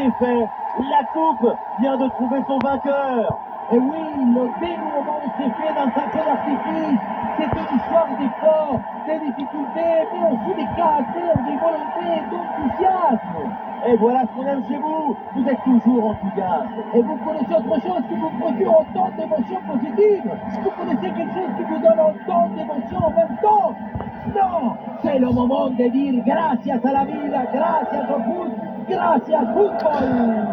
c'est fait. La coupe vient de trouver son vainqueur. Et oui, le dénouement s'est fait dans un feu d'artifice. C'est une histoire d'efforts, des difficultés, mais aussi des caractères, des volontés, d'enthousiasme. Et voilà ce qu'on aime chez vous. Vous êtes toujours enthousiaste. Et vous connaissez autre chose qui vous procure autant d'émotions positives? Vous connaissez quelque chose qui vous donne autant d'émotions en même temps? Non, c'est le moment de dire gracias a la vida, gracias au foot, gracias football.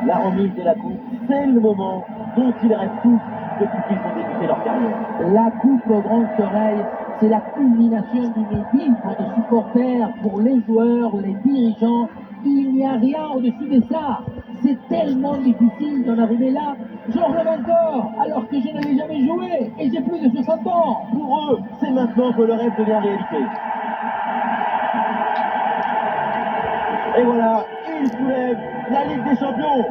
La remise de la coupe, c'est le moment dont ils rêvent tous depuis qu'ils ont débuté leur carrière. La coupe au Grand Soleil, c'est la culmination d'une vie pour les supporters, pour les joueurs, les dirigeants. Il n'y a rien au-dessus de ça. C'est tellement difficile d'en arriver là. J'en rêve encore, alors que je n'avais jamais joué et j'ai plus de 60 ans. Pour eux, c'est maintenant que le rêve devient réalité. Et voilà, ils soulèvent la Ligue des Champions.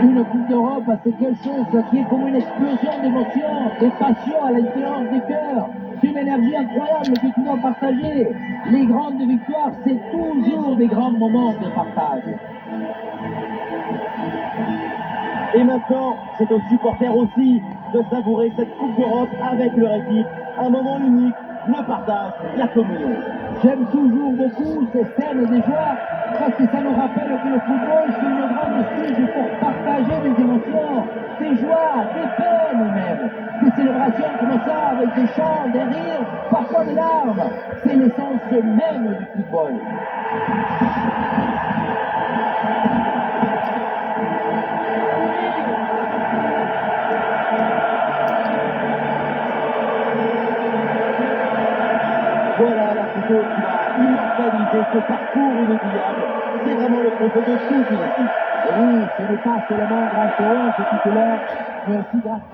Une Coupe d'Europe, c'est quelque chose qui est comme une explosion d'émotions, de passion à l'intérieur des cœurs. C'est une énergie incroyable que tu dois partager. Les grandes victoires, c'est toujours des grands moments de partage. Et maintenant, c'est aux supporters aussi de savourer cette Coupe d'Europe avec leur équipe. Un moment unique, le partage, la communion. J'aime toujours beaucoup ces scènes des joies parce que ça nous rappelle que le football, c'est une grande excuse pour partager des émotions, des joies, des peines même. Des célébrations comme ça, avec des chants, des rires, parfois des larmes. C'est l'essence même du football. Voilà la photo qui va immortaliser ce parcours inoubliable. C'est vraiment le propos de toute une équipe. Et oui, ce n'est pas seulement grâce aux 11 titulaires, mais aussi grâce.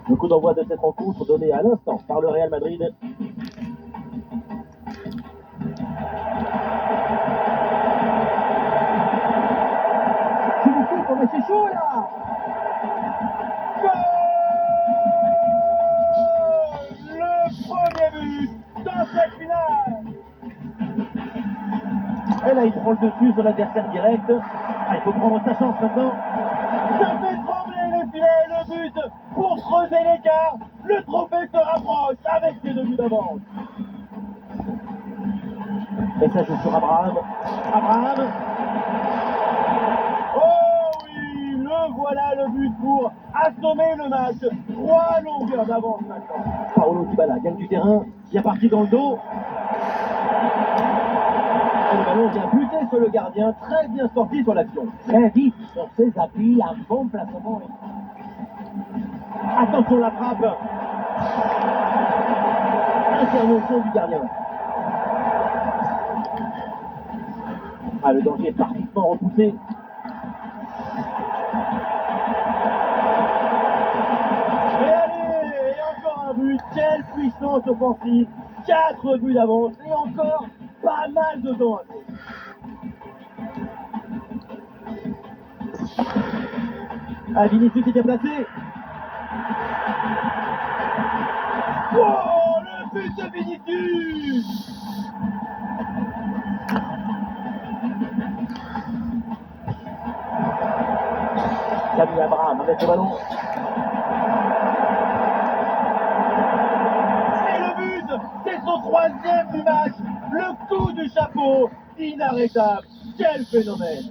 Le coup d'envoi de cette rencontre donné à l'instant par le Real Madrid. Je vous coupe, mais c'est chaud là! Le premier but dans cette finale. Et là, il prend le dessus sur l'adversaire direct. Ah, il faut prendre sa chance maintenant. Ça fait trembler les filets, le but pour creuser l'écart. Le trophée se rapproche avec ses 2 buts d'avance. Et ça joue sur Abraham. Abraham. Oh oui, le voilà le but pour assommer le match. 3 longueurs d'avance maintenant. Paolo Dybala gagne du terrain, bien parti dans le dos. Et le ballon vient buter sur le gardien, très bien sorti sur l'action. Très vite sur ses appuis, un bon placement. Attention la frappe. Intervention du gardien. Ah, le danger est parfaitement repoussé. Et allez, et encore un but. Quelle puissance offensive. 4 buts d'avance et encore pas mal de temps. Ah, Vinicius est bien placé. Oh, le but de Vinicius. Camille Abraham avec le ballon. Et le but, c'est son 3e du match. Le coup du chapeau, inarrêtable. Quel phénomène.